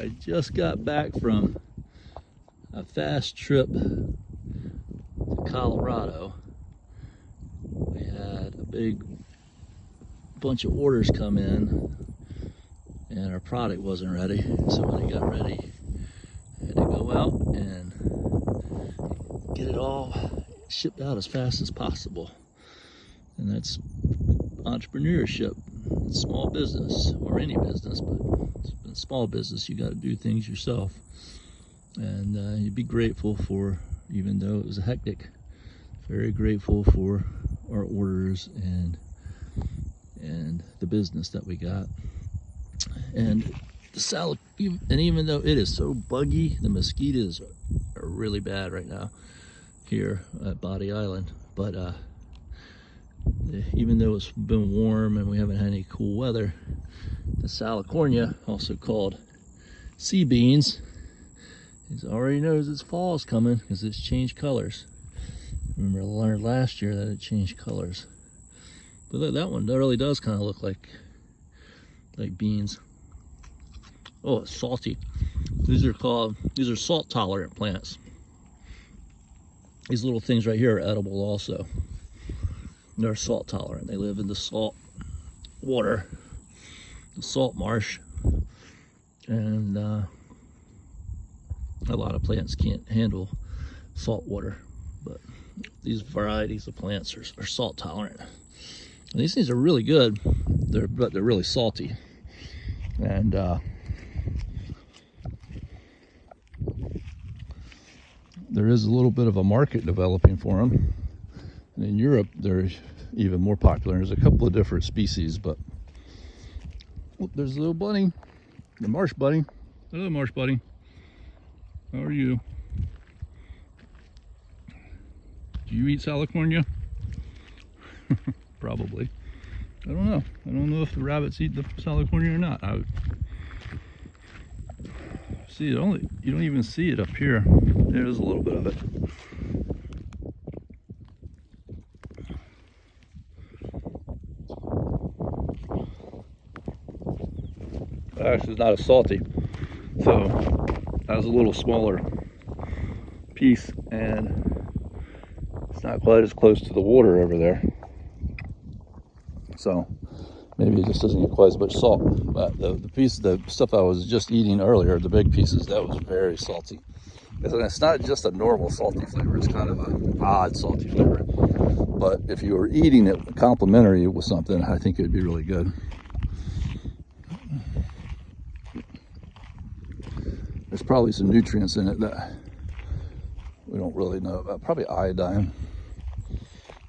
I just got back from a fast trip to Colorado. We had a big bunch of orders come in and our product wasn't ready. So when it got ready, I had to go out and get it all shipped out as fast as possible. And that's entrepreneurship, small business, or any business, but in small business you got to do things yourself. And you'd be grateful for, even though it was hectic, very grateful for our orders and the business that we got. And the salad, and even though it is so buggy, the mosquitoes are really bad right now here at Body Island. But even though it's been warm and we haven't had any cool weather, the Salicornia, also called sea beans, it already knows its fall is coming because it's changed colors. Remember, I learned last year that it changed colors. But look, that one really does kind of look like beans. Oh, it's salty. These are salt tolerant plants. These little things right here are edible also. They're salt tolerant. They live in the salt water, the salt marsh, and a lot of plants can't handle salt water, but these varieties of plants are salt tolerant. And these things are really good, but they're really salty. And there is a little bit of a market developing for them. And in Europe, they're even more popular. There's a couple of different species, but oh, there's a little bunny, the marsh bunny. Hello, marsh bunny. How are you? Do you eat Salicornia? Probably. I don't know. I don't know if the rabbits eat the Salicornia or not. I would see it only. You don't even see it up here. There's a little bit of it. Actually, it's not as salty, so that was a little smaller piece, and it's not quite as close to the water over there, so maybe it just doesn't get quite as much salt. But the stuff I was just eating earlier, the big pieces, that was very salty. And it's not just a normal salty flavor, it's kind of an odd salty flavor, but if you were eating it complimentary with something, I think it would be really good. There's probably some nutrients in it that we don't really know about. Probably iodine.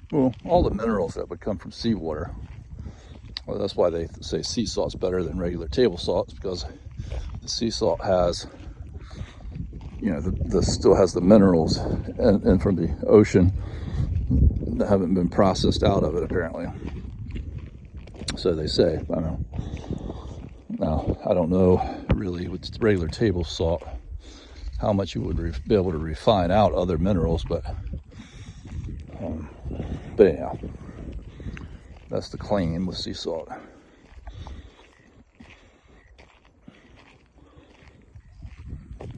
Well, all the minerals that would come from seawater. Well, that's why they say sea salt's better than regular table salt, because the sea salt has, still has the minerals and from the ocean that haven't been processed out of it, apparently. So they say. I don't know. Now, I don't know really with regular table salt how much you would be able to refine out other minerals, but anyhow, that's the claim with sea salt.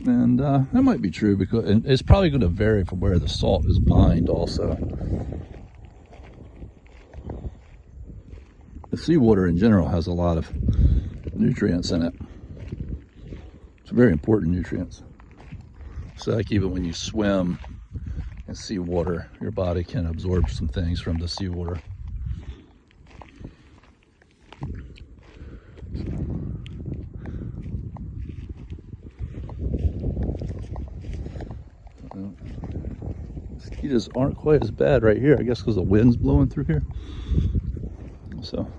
And that might be true, because it's probably going to vary from where the salt is mined also. The seawater in general has a lot of nutrients in it. It's very important nutrients. So like even when you swim in seawater, your body can absorb some things from the seawater. Mosquitoes aren't quite as bad right here, I guess because the wind's blowing through here. So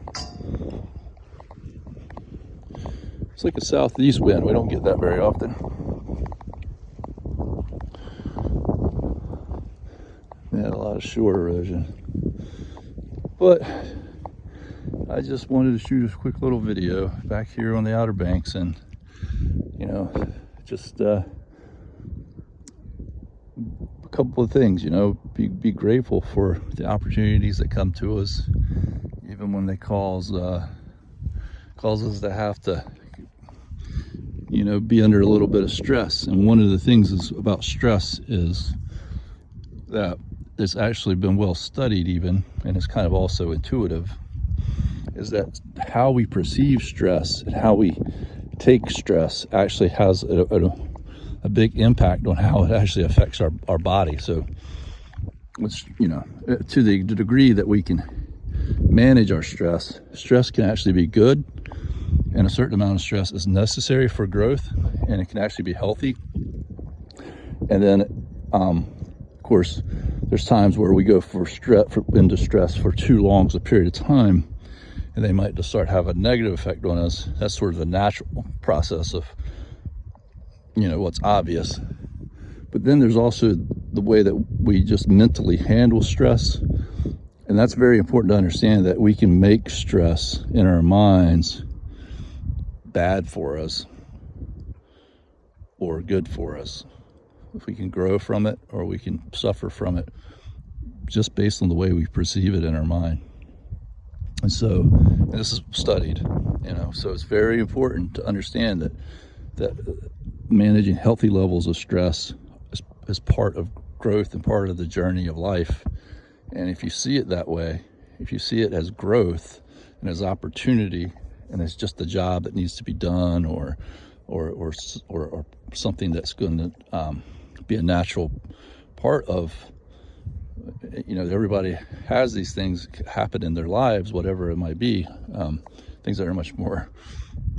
it's like a southeast wind. We don't get that very often. We had a lot of shore erosion. But I just wanted to shoot a quick little video back here on the Outer Banks, and just a couple of things, be grateful for the opportunities that come to us, even when they cause us to have to be under a little bit of stress. And one of the things is about stress is that it's actually been well studied even, and it's kind of also intuitive, is that how we perceive stress and how we take stress actually has a big impact on how it actually affects our body. So to the degree that we can manage our stress can actually be good, and a certain amount of stress is necessary for growth, and it can actually be healthy. And then of course there's times where we go into stress for too long a period of time, and they might just start have a negative effect on us. That's sort of the natural process of what's obvious. But then there's also the way that we just mentally handle stress. And that's very important to understand, that we can make stress in our minds bad for us or good for us. If we can grow from it or we can suffer from it, just based on the way we perceive it in our mind. And so, and this is studied, so it's very important to understand that managing healthy levels of stress is part of growth and part of the journey of life. And if you see it that way, if you see it as growth and as opportunity, and it's just a job that needs to be done, or something that's going to be a natural part of, everybody has these things happen in their lives, whatever it might be, things that are much more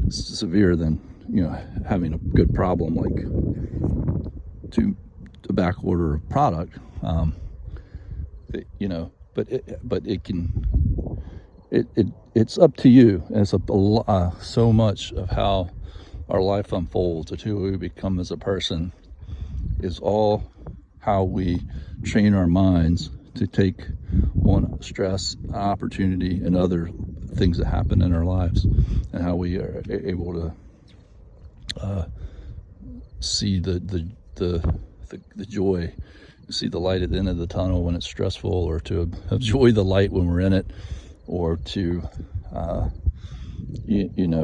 severe than having a good problem like to back order a product. But it's up to you, and it's so much of how our life unfolds, or who we become as a person, is all how we train our minds to take on stress, opportunity, and other things that happen in our lives, and how we are able to see the joy, see the light at the end of the tunnel when it's stressful, or to enjoy the light when we're in it, or to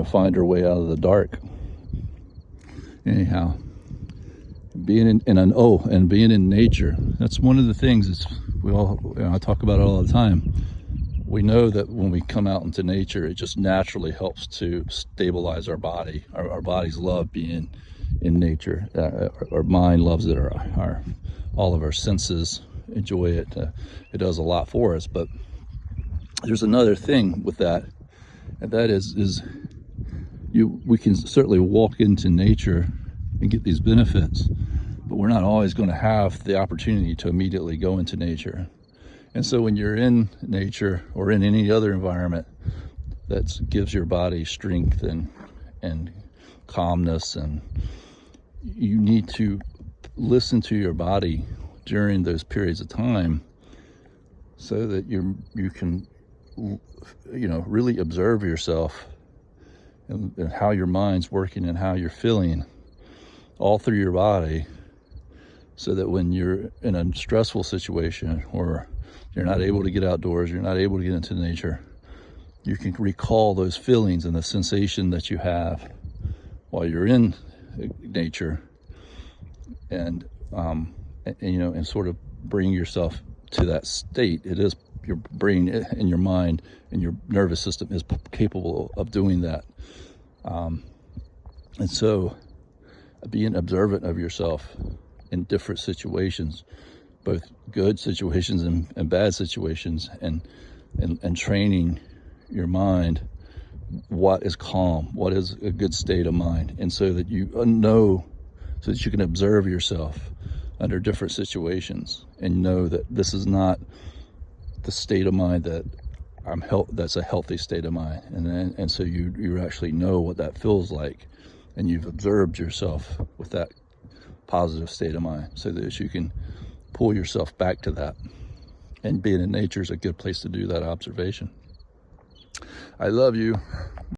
find our way out of the dark. Anyhow, being in nature, that's one of the things I talk about it all the time. We know that when we come out into nature, it just naturally helps to stabilize our body. Our bodies love being in nature. Our mind loves it. All of our senses enjoy it. It does a lot for us. But there's another thing with that, and that is we can certainly walk into nature and get these benefits, but we're not always going to have the opportunity to immediately go into nature. And so when you're in nature or in any other environment that gives your body strength and calmness, and you need to listen to your body during those periods of time, so that you can really observe yourself and how your mind's working and how you're feeling all through your body, so that when you're in a stressful situation, or you're not able to get outdoors, you're not able to get into nature, you can recall those feelings and the sensation that you have while you're in nature, and sort of bring yourself to that state. It is your brain and your mind and your nervous system is capable of doing that. And so being observant of yourself in different situations, both good situations and bad situations, and training your mind what is calm, what is a good state of mind, and so that you know, so that you can observe yourself under different situations and know that this is not the state of mind that that's a healthy state of mind, and so you actually know what that feels like, and you've observed yourself with that positive state of mind, so that you can pull yourself back to that. And being in nature is a good place to do that observation. I love you.